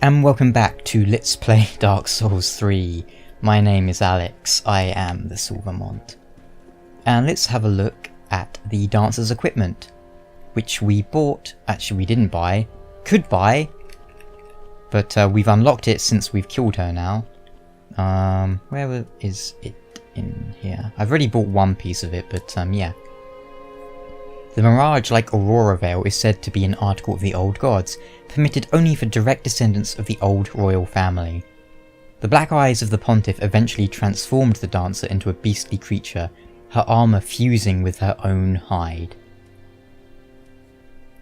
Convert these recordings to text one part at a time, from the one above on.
And welcome back to Let's Play Dark Souls 3. My name is Alex, I am the Silver Mont. And let's have a look at the dancer's equipment, which we bought, actually we didn't buy, could buy, but we've unlocked it since we've killed her now. Where is it in here? I've already bought one piece of it, but yeah. The mirage-like Aurora Veil is said to be an article of the old gods, permitted only for direct descendants of the old royal family. The black eyes of the pontiff eventually transformed the dancer into a beastly creature, her armour fusing with her own hide.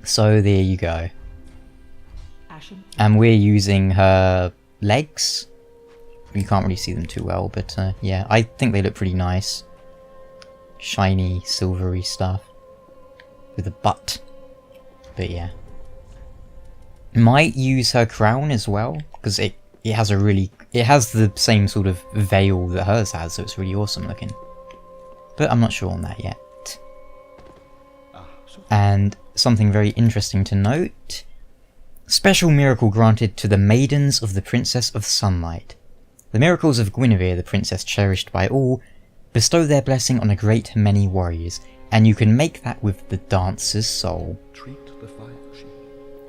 So there you go. And we're using her legs. You can't really see them too well, but yeah, I think they look pretty nice. Shiny, silvery stuff. With a butt. But yeah. Might use her crown as well, because it has the same sort of veil that hers has, so it's really awesome looking. But I'm not sure on that yet. And something very interesting to note. Special miracle granted to the maidens of the Princess of Sunlight. The miracles of Guinevere, the princess cherished by all, bestow their blessing on a great many warriors, and you can make that with the dancer's soul.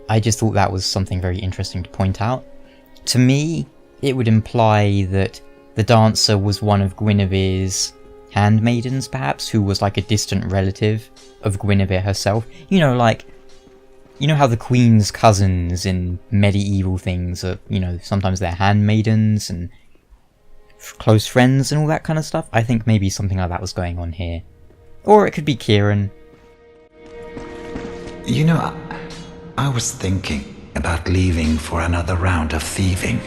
I just thought that was something very interesting to point out. To me, it would imply that the dancer was one of Guinevere's handmaidens, perhaps, who was like a distant relative of Guinevere herself. You know, like, you know how the queen's cousins in medieval things are, you know, sometimes they're handmaidens and close friends and all that kind of stuff? I think maybe something like that was going on here. Or it could be Kieran. You know, I was thinking about leaving for another round of thieving.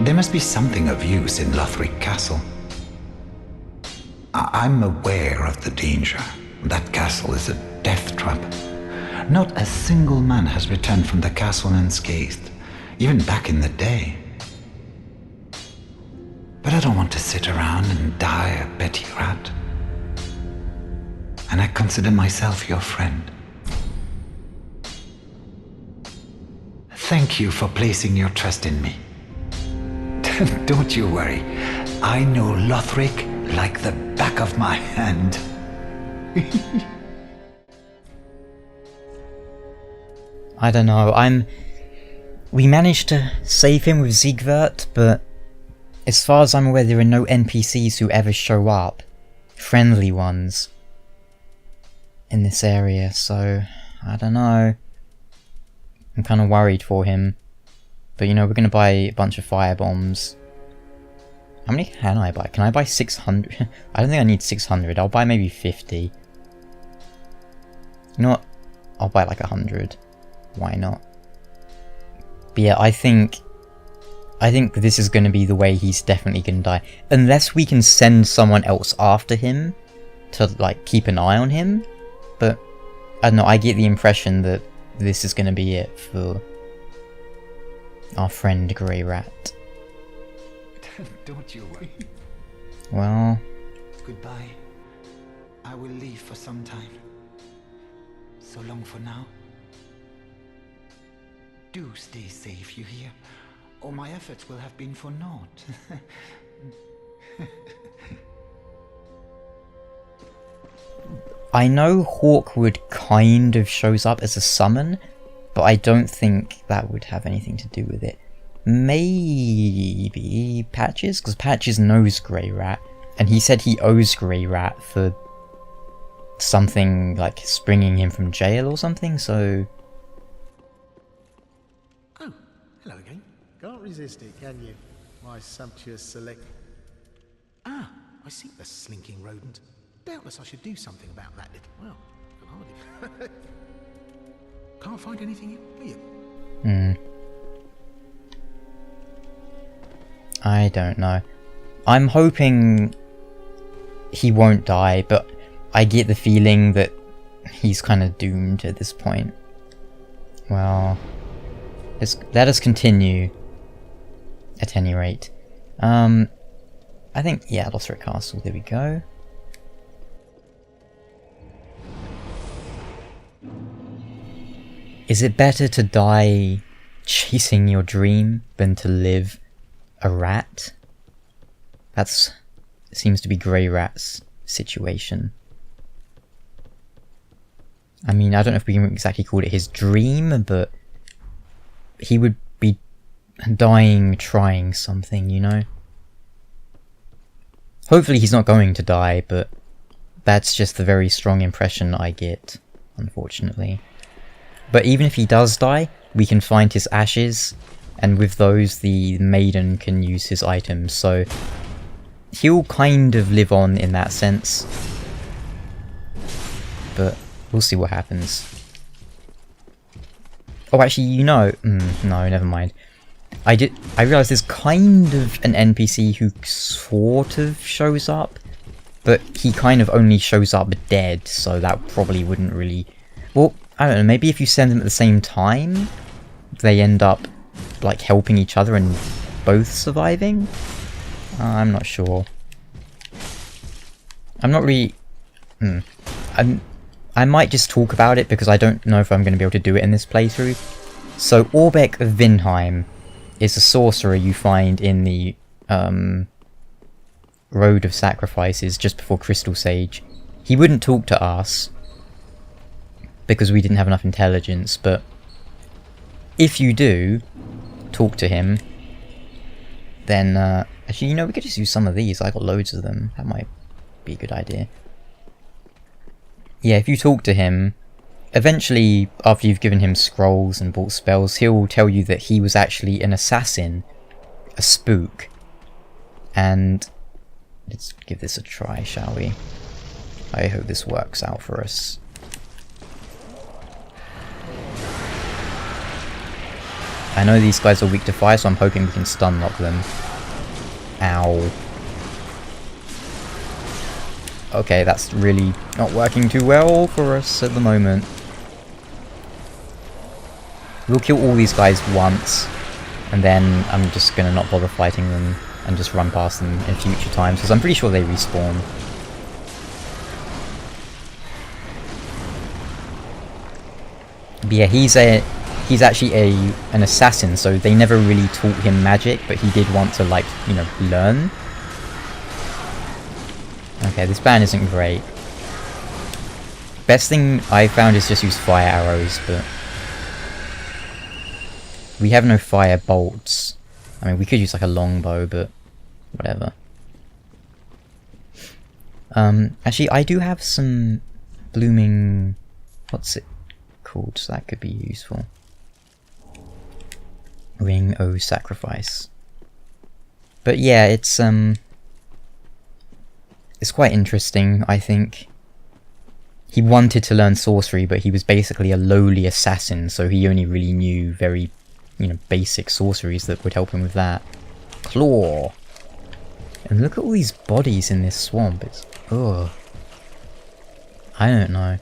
There must be something of use in Lothric Castle. I'm aware of the danger. That castle is a death trap. Not a single man has returned from the castle unscathed, even back in the day. But I don't want to sit around and die a petty rat. And I consider myself your friend. Thank you for placing your trust in me. Don't you worry, I know Lothric like the back of my hand. I don't know, we managed to save him with Siegwart, but as far as I'm aware there are no NPCs who ever show up. Friendly ones. In this area, so I don't know. I'm kind of worried for him. But you know, we're going to buy a bunch of fire bombs. How many can I buy? Can I buy 600? I don't think I need 600. I'll buy maybe 50. You know what? I'll buy like 100. Why not? But yeah, I think this is going to be the way he's definitely going to die. Unless we can send someone else after him to like keep an eye on him. But I don't know, I get the impression that this is going to be it for our friend Greirat. Don't you worry. Well... Goodbye. I will leave for some time. So long for now. Do stay safe, you hear? Or my efforts will have been for naught. I know Hawkwood kind of shows up as a summon, but I don't think that would have anything to do with it. Maybe Patches? Because Patches knows Greirat, and he said he owes Greirat for something like springing him from jail or something, so... Oh, hello again. Can't resist it, can you? My sumptuous select... Ah, I see the slinking rodent. Doubtless I should do something about that little... Well, I can hardly... Can't find anything here. I don't know. I'm hoping he won't die, but I get the feeling that he's kind of doomed at this point. Well, let us continue, at any rate. I think, yeah, Lothric Castle, there we go. Is it better to die chasing your dream than to live a rat. That's seems to be Greirat's situation. I mean, I don't know if we can exactly call it his dream, but he would be dying trying something, you know? Hopefully he's not going to die, but that's just the very strong impression I get, unfortunately. But even if he does die, we can find his ashes, and with those the maiden can use his items, so he'll kind of live on in that sense. But we'll see what happens. Oh, actually, you know... no, never mind. I realised there's kind of an NPC who sort of shows up, but he kind of only shows up dead, so that probably wouldn't really... Well, I don't know, maybe if you send them at the same time, they end up, like, helping each other and both surviving? I'm not sure. I'm not really... I might just talk about it because I don't know if I'm going to be able to do it in this playthrough. So, Orbeck of Vinheim is a sorcerer you find in the Road of Sacrifices just before Crystal Sage. He wouldn't talk to us because we didn't have enough intelligence, but if you do talk to him, then actually, you know, we could just use some of these. I got loads of them. That might be a good idea. Yeah, if you talk to him, eventually, after you've given him scrolls and bought spells, he'll tell you that he was actually an assassin, a spook. And let's give this a try, shall we? I hope this works out for us. I know these guys are weak to fire, so I'm hoping we can stun lock them. Ow. Okay, that's really not working too well for us at the moment. We'll kill all these guys once, and then I'm just gonna not bother fighting them and just run past them in future times, because I'm pretty sure they respawn. But yeah, he's actually an assassin, so they never really taught him magic, but he did want to, like, you know, learn. Okay, this ban isn't great. Best thing I found is just use fire arrows, but we have no fire bolts. I mean, we could use like a longbow, but whatever. Actually, I do have some blooming... what's it called? So that could be useful. Ring O Sacrifice. But yeah, it's quite interesting, I think. He wanted to learn sorcery, but he was basically a lowly assassin, so he only really knew very, you know, basic sorceries that would help him with that. Claw! And look at all these bodies in this swamp, it's... ugh. I don't know.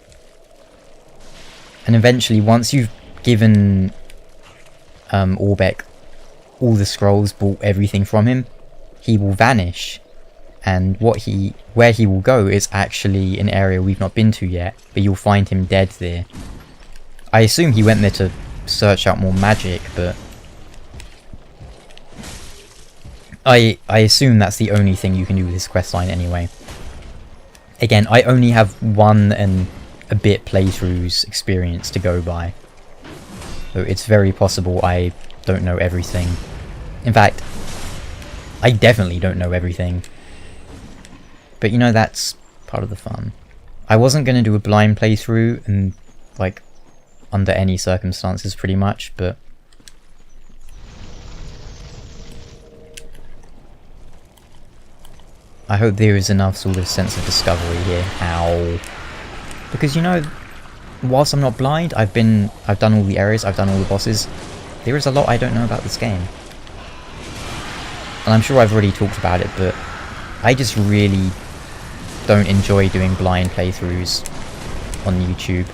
And eventually, once you've given Orbeck all the scrolls, bought everything from him, he will vanish. And where he will go is actually an area we've not been to yet, but you'll find him dead there. I assume he went there to search out more magic, but I assume that's the only thing you can do with this questline anyway. Again, I only have 1 and a bit playthroughs experience to go by, so it's very possible I don't know everything. In fact, I definitely don't know everything. But you know, that's part of the fun. I wasn't going to do a blind playthrough, and like, under any circumstances pretty much, but I hope there is enough sort of sense of discovery here. Ow. Because, you know, whilst I'm not blind, I've done all the areas, I've done all the bosses. There is a lot I don't know about this game. And I'm sure I've already talked about it, but I just really don't enjoy doing blind playthroughs on YouTube.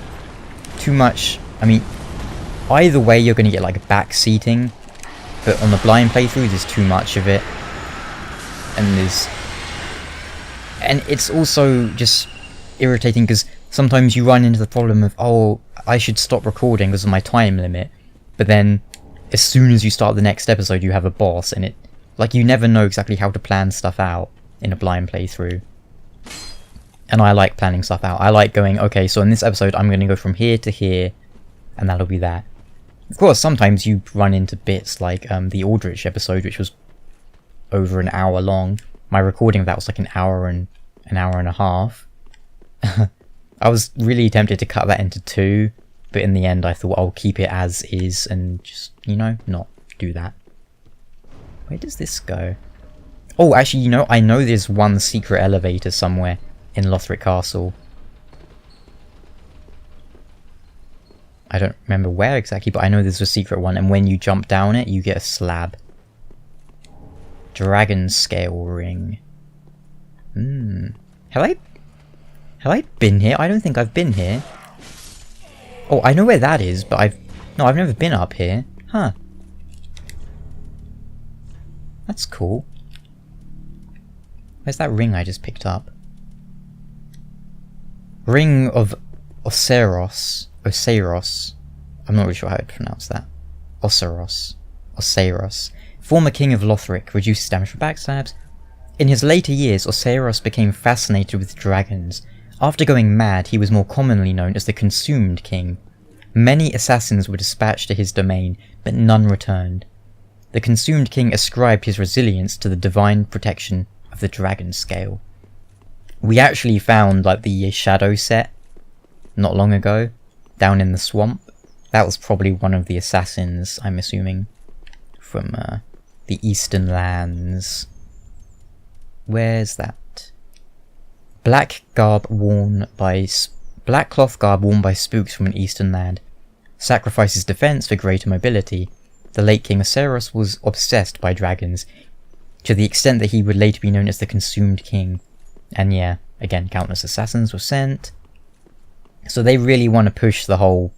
Too much, I mean, either way you're going to get like backseating, but on the blind playthrough there's too much of it. And it's also just irritating because sometimes you run into the problem of, oh, I should stop recording because of my time limit, but then as soon as you start the next episode you have a boss, and it, like, you never know exactly how to plan stuff out in a blind playthrough. And I like planning stuff out. I like going, okay, so in this episode I'm going to go from here to here, and that'll be that. Of course, sometimes you run into bits like the Aldrich episode, which was over an hour long. My recording of that was like an hour and a half. I was really tempted to cut that into 2, but in the end I thought I'll keep it as is and just, you know, not do that. Where does this go? Oh, actually, you know, I know there's one secret elevator somewhere in Lothric Castle. I don't remember where exactly, but I know there's a secret one, and when you jump down it, you get a slab. Dragon Scale Ring. Have I been here? I don't think I've been here. Oh, I know where that is, but I've never been up here. Huh. That's cool. Where's that ring I just picked up? Ring of Oceiros. Oceiros. I'm not really sure how to pronounce that. Oceiros. Former king of Lothric, reduces damage for backstabs. In his later years, Oceiros became fascinated with dragons. After going mad, he was more commonly known as the Consumed King. Many assassins were dispatched to his domain, but none returned. The Consumed King ascribed his resilience to the divine protection of the dragon scale. We actually found, like, the shadow set not long ago, down in the swamp. That was probably one of the assassins, I'm assuming, from the Eastern Lands. Where's that? Black cloth garb worn by spooks from an Eastern land. Sacrifices defense for greater mobility. The late King Oceiros was obsessed by dragons, to the extent that he would later be known as the Consumed King. And yeah, again, countless assassins were sent. So they really want to push the whole,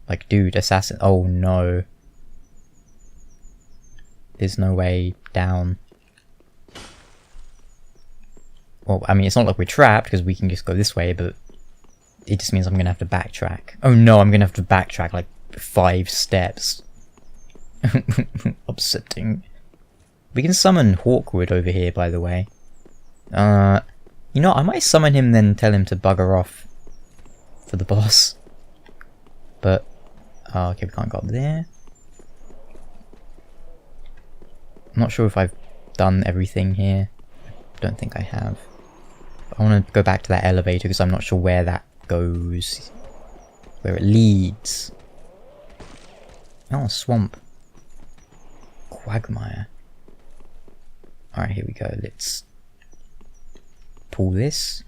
like, dude, assassin. Oh no. There's no way down. Well, I mean, it's not like we're trapped, because we can just go this way, but it just means I'm going to have to backtrack. Oh no, I'm going to have to backtrack like 5 steps. Upsetting. We can summon Hawkwood over here, by the way. You know, I might summon him then tell him to bugger off for the boss. But, okay, we can't go up there. I'm not sure if I've done everything here. Don't think I have. I want to go back to that elevator because I'm not sure where that goes. Where it leads. Oh, swamp. Quagmire. Alright, here we go. Let's pull this.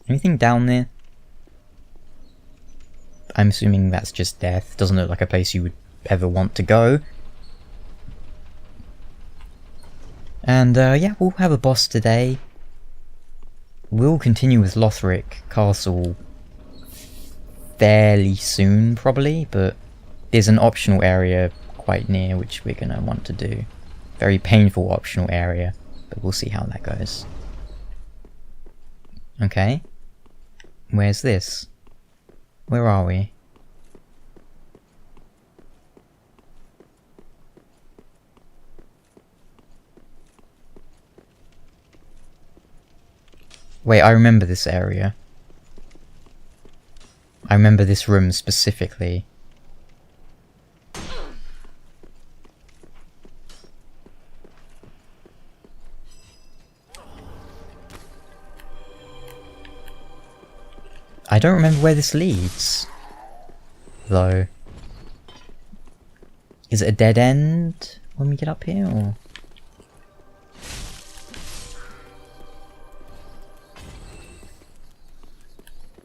Anything down there? I'm assuming that's just death. Doesn't look like a place you would ever want to go. And yeah, we'll have a boss today. We'll continue with Lothric Castle fairly soon, probably, but there's an optional area quite near which we're going to want to do. Very painful optional area, but we'll see how that goes. Okay. Where's this? Where are we? Wait, I remember this area. I remember this room specifically. I don't remember where this leads, though. Is it a dead end when we get up here, or...?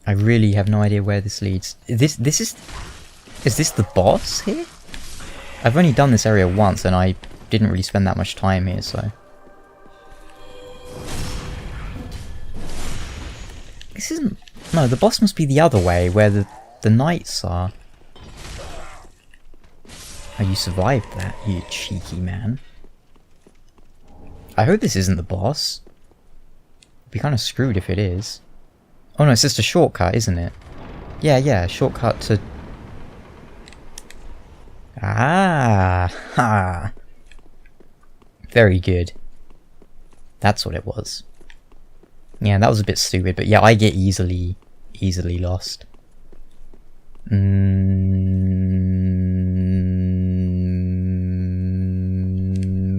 I really have no idea where this leads. Is this the boss here? I've only done this area once and I didn't really spend that much time here, so... This isn't... No, the boss must be the other way, where the knights are. Oh, you survived that, you cheeky man. I hope this isn't the boss. It'd be kind of screwed if it is. Oh no, it's just a shortcut, isn't it? Yeah, shortcut to Ah! Ha! Very good. That's what it was. Yeah, that was a bit stupid, but yeah, I get easily lost.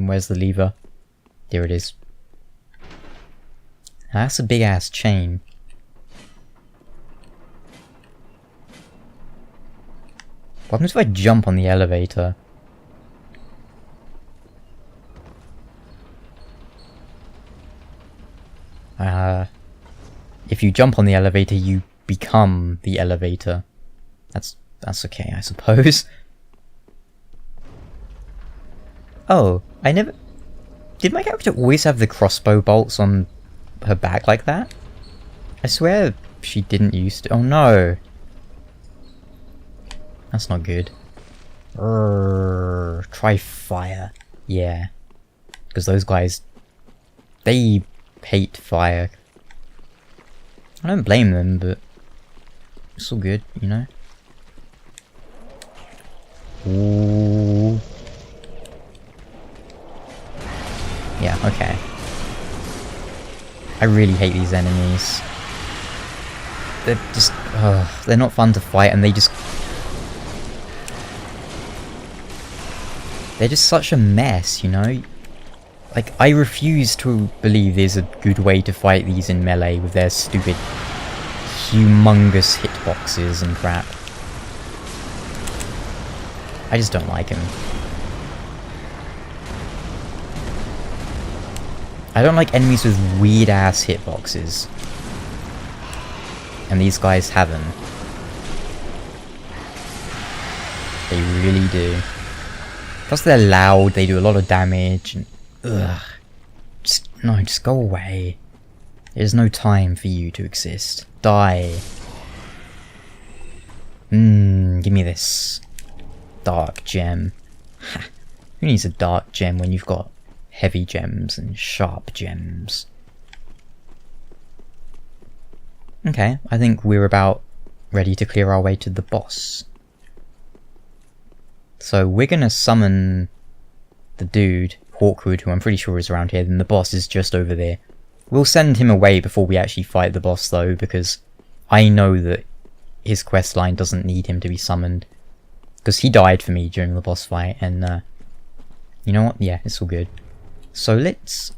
Where's the lever? There it is. That's a big ass chain. What happens if I jump on the elevator? If you jump on the elevator, you become the elevator. That's okay, I suppose. Oh, I never... Did my character always have the crossbow bolts on her back like that? I swear she didn't used to... Oh no! That's not good. Try fire. Yeah. Because those guys... They hate fire. I don't blame them, but... It's all good, you know? Ooh. Yeah, okay. I really hate these enemies. They're just... they're not fun to fight, and they just... They're just such a mess, you know? Like, I refuse to believe there's a good way to fight these in melee with their stupid, humongous hitboxes and crap. I just don't like him. I don't like enemies with weird-ass hitboxes. And these guys have them. They really do. Plus they're loud, they do a lot of damage, and... Ugh. Just go away. There's no time for you to exist. Die. Give me this. Dark gem. Ha. Who needs a dark gem when you've got heavy gems and sharp gems? Okay, I think we're about ready to clear our way to the boss. So we're gonna summon the dude, Hawkwood, who I'm pretty sure is around here, then the boss is just over there. We'll send him away before we actually fight the boss though, because I know that his questline doesn't need him to be summoned. Because he died for me during the boss fight, and you know what? Yeah, it's all good. So let's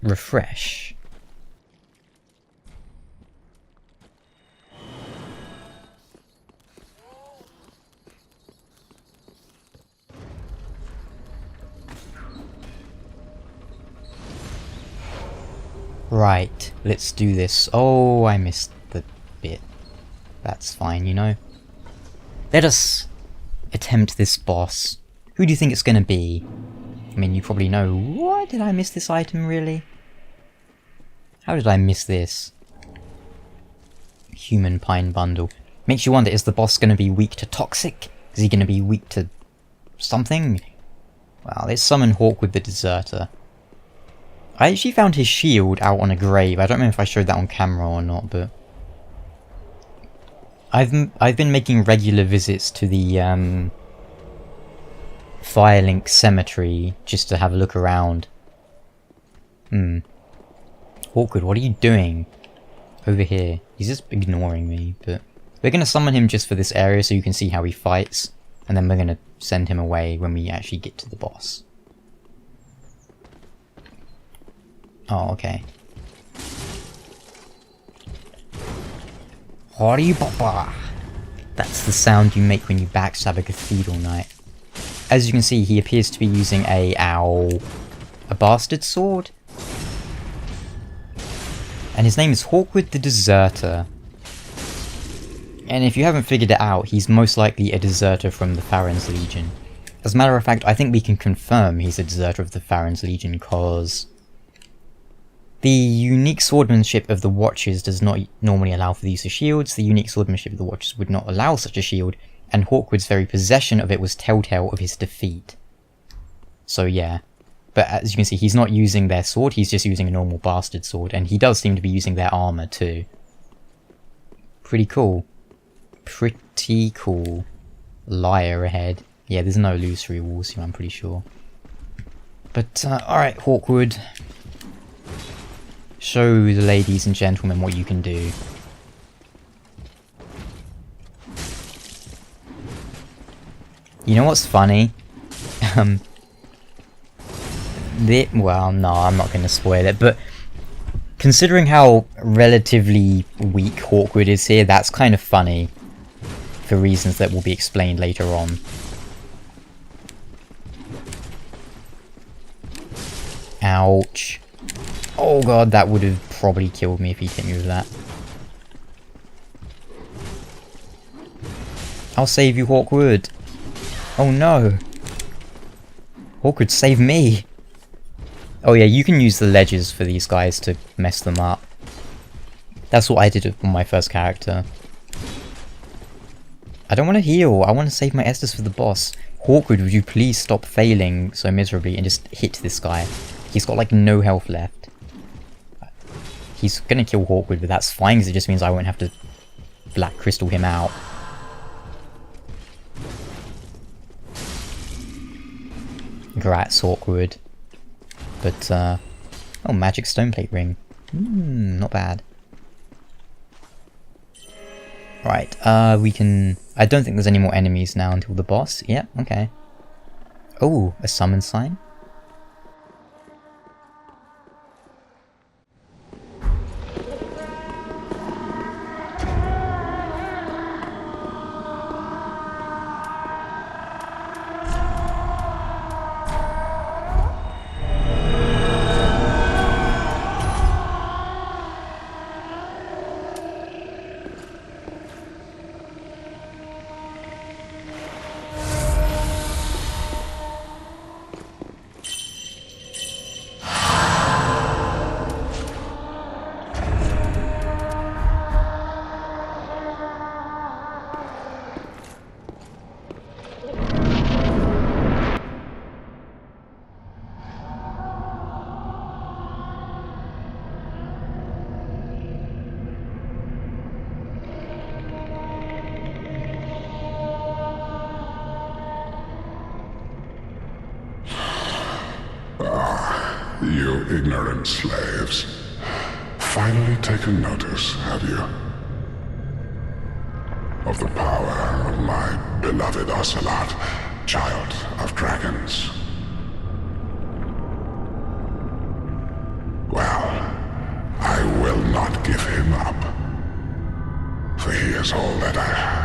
refresh. Right, let's do this. Oh, I missed the bit. That's fine, you know. Let us attempt this boss. Who do you think it's gonna be? I mean, you probably know. What? Did I miss this item, really? How did I miss this? Human Pine Bundle. Makes you wonder, is the boss gonna be weak to toxic? Is he gonna be weak to something? Well, let's summon Hawkwood the Deserter. I actually found his shield out on a grave. I don't know if I showed that on camera or not, but... I've been making regular visits to the, Firelink Cemetery, just to have a look around. Hawkwood, what are you doing? Over here. He's just ignoring me, but... We're gonna summon him just for this area so you can see how he fights, and then we're gonna send him away when we actually get to the boss. Oh, okay. Hori Papa! That's the sound you make when you backstab a cathedral knight. As you can see, he appears to be using a bastard sword? And his name is Hawkwood the Deserter. And if you haven't figured it out, he's most likely a deserter from the Farron's Legion. As a matter of fact, I think we can confirm he's a deserter of the Farron's Legion, because the unique swordsmanship of the Watchers does not normally allow for the use of shields. The unique swordsmanship of the Watchers would not allow such a shield, and Hawkwood's very possession of it was telltale of his defeat. So yeah. But as you can see, he's not using their sword, he's just using a normal bastard sword, and he does seem to be using their armour too. Pretty cool. Pretty cool. Liar ahead. Yeah, there's no illusory walls here, I'm pretty sure. But, alright, Hawkwood. Show the ladies and gentlemen what you can do. You know what's funny? Well, no, I'm not going to spoil it, but considering how relatively weak Hawkwood is here, that's kind of funny. For reasons that will be explained later on. Ouch. Oh god, that would have probably killed me if he hit me with that. I'll save you, Hawkwood. Oh no. Hawkwood, save me. Oh yeah, you can use the ledges for these guys to mess them up. That's what I did on my first character. I don't want to heal, I want to save my Estus for the boss. Hawkwood, would you please stop failing so miserably and just hit this guy? He's got like no health left. He's gonna kill Hawkwood, but that's fine because it just means I won't have to Black Crystal him out. Greirat's Hawkwood. But, oh, magic stoneplate ring. Not bad. Right, we can... I don't think there's any more enemies now until the boss. Yeah, okay. Oh, a summon sign? You ignorant slaves. Finally taken notice, have you? Of the power of my beloved Ocelotte, child of dragons. Well, I will not give him up. For he is all that I have.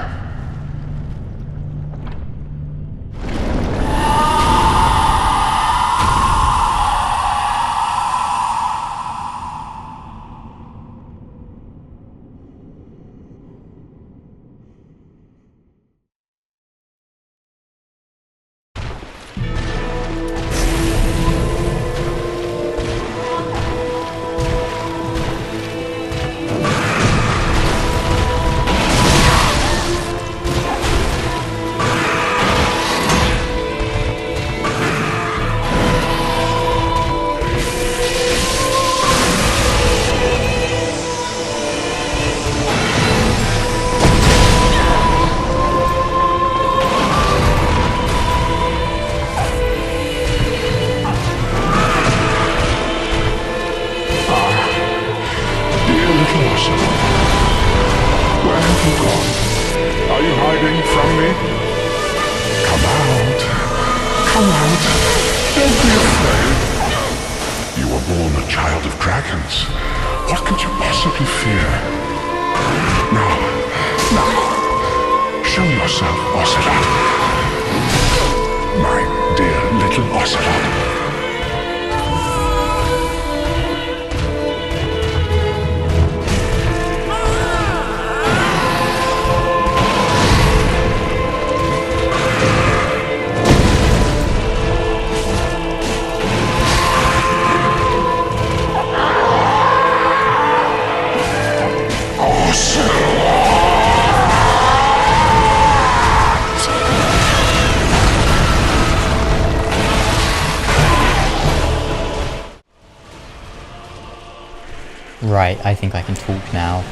Right, I think I can talk now.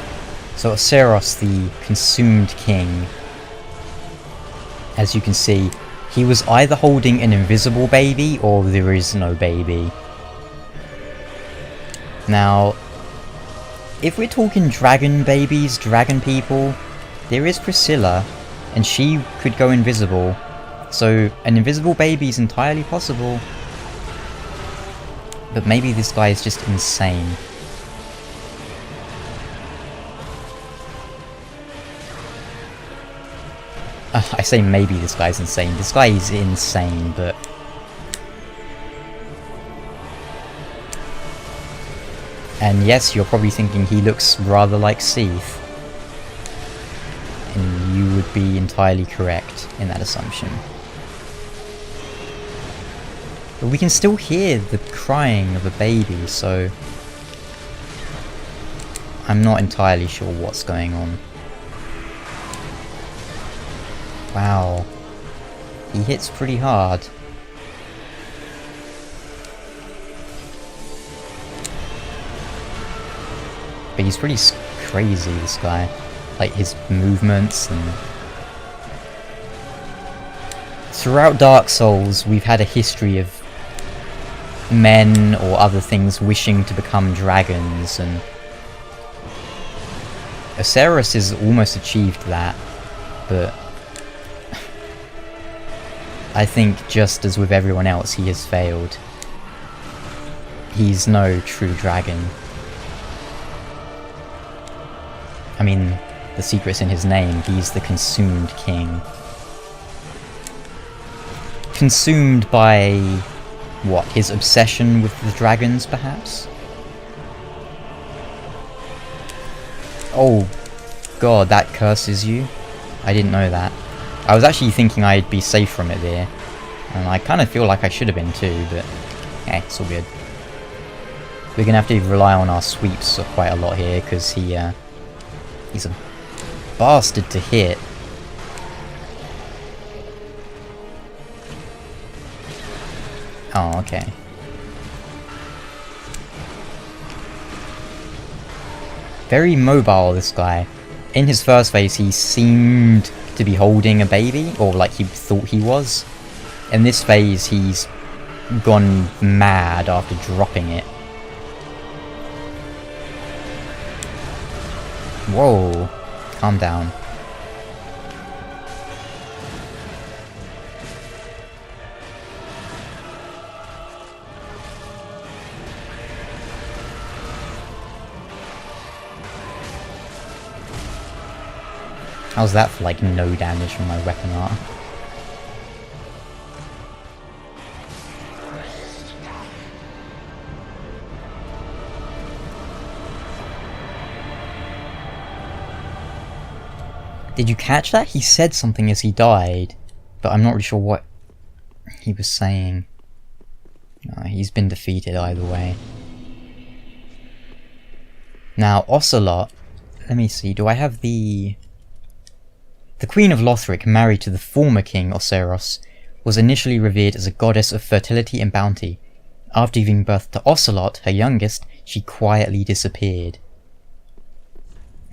So Oceiros, the consumed king, as you can see, he was either holding an invisible baby or there is no baby. Now, if we're talking dragon babies, dragon people, there is Priscilla, and she could go invisible. So an invisible baby is entirely possible. But maybe this guy is just insane. I say maybe this guy's insane. This guy is insane, but... And yes, you're probably thinking he looks rather like Seath. And you would be entirely correct in that assumption. But we can still hear the crying of a baby, so... I'm not entirely sure what's going on. Wow. He hits pretty hard. But he's pretty crazy, this guy. Like, his movements and... Throughout Dark Souls, we've had a history of men or other things wishing to become dragons, and... Oceiros has almost achieved that, but... I think, just as with everyone else, he has failed. He's no true dragon. I mean, the secret's in his name. He's the Consumed King. Consumed by... what? His obsession with the dragons, perhaps? Oh, God, that curses you? I didn't know that. I was actually thinking I'd be safe from it there. And I kind of feel like I should have been too, but... it's all good. We're gonna have to rely on our sweeps quite a lot here, because he's a bastard to hit. Oh, okay. Very mobile, this guy. In his first phase, he seemed to be holding a baby, or like he thought he was. In this phase, he's gone mad after dropping it. Whoa, calm down. How's that for like no damage from my weapon art? Did you catch that? He said something as he died, but I'm not really sure what he was saying. He's been defeated either way. Now, Ocelotte, let me see, do I have the... The Queen of Lothric, married to the former king, Oceiros, was initially revered as a goddess of fertility and bounty. After giving birth to Ocelotte, her youngest, she quietly disappeared.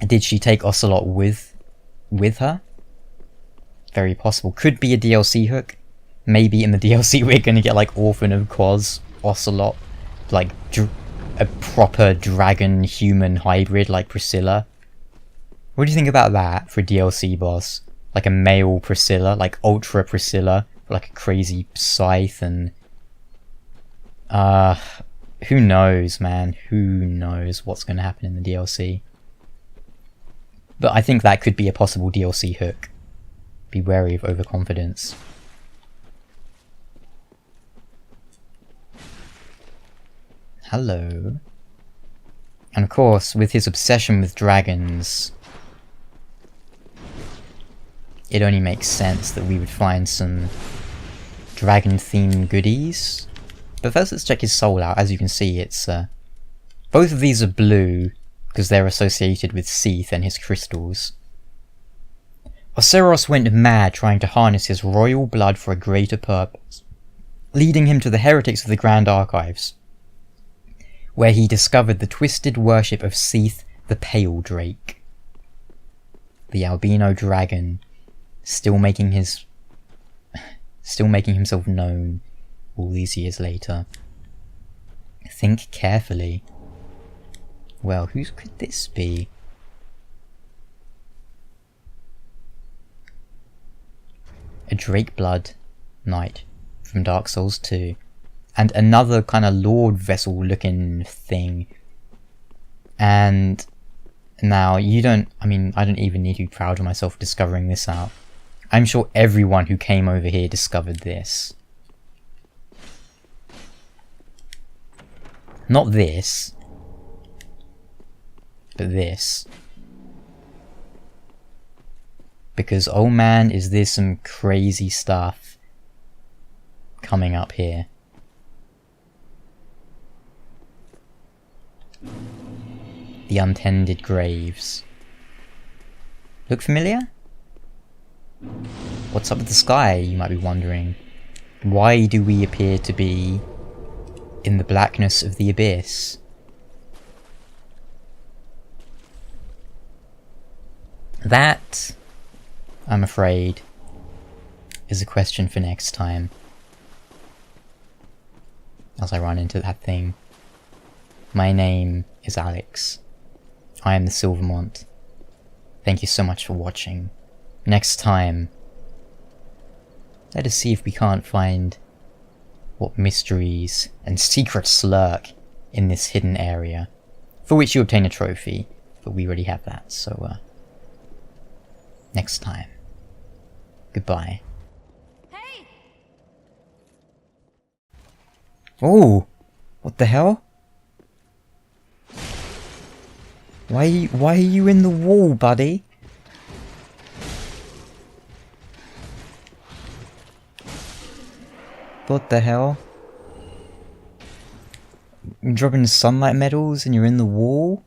Did she take Ocelotte with her? Very possible. Could be a DLC hook. Maybe in the DLC we're gonna get like Orphan of Quoz, Ocelotte, like a proper dragon-human hybrid like Priscilla. What do you think about that for a DLC boss? Like a male Priscilla, like Ultra Priscilla, like a crazy scythe and... who knows, man? Who knows what's gonna happen in the DLC? But I think that could be a possible DLC hook. Be wary of overconfidence. Hello. And of course, with his obsession with dragons, it only makes sense that we would find some dragon-themed goodies. But first let's check his soul out. As you can see, it's both of these are blue, because they're associated with Seath and his crystals. Oceiros went mad trying to harness his royal blood for a greater purpose, leading him to the heretics of the Grand Archives, where he discovered the twisted worship of Seath the Pale Drake, the albino dragon, still making his Still making himself known all these years later. Think carefully. Well, who could this be? A Drakeblood Knight from Dark Souls 2. And another kind of Lord Vessel looking thing. And now I don't even need to be proud of myself discovering this out. I'm sure everyone who came over here discovered this. Not this. But this. Because, oh man, is there some crazy stuff coming up here. The Untended Graves. Look familiar? What's up with the sky, you might be wondering. Why do we appear to be in the blackness of the abyss? That, I'm afraid, is a question for next time. As I run into that thing. My name is Alex. I am the Silver Mont. Thank you so much for watching. Next time, let us see if we can't find what mysteries and secrets lurk in this hidden area, for which you obtain a trophy, but we already have that, so next time. Goodbye. Hey! Oh! What the hell? Why are you in the wall, buddy? What the hell? You're dropping sunlight medals and you're in the wall?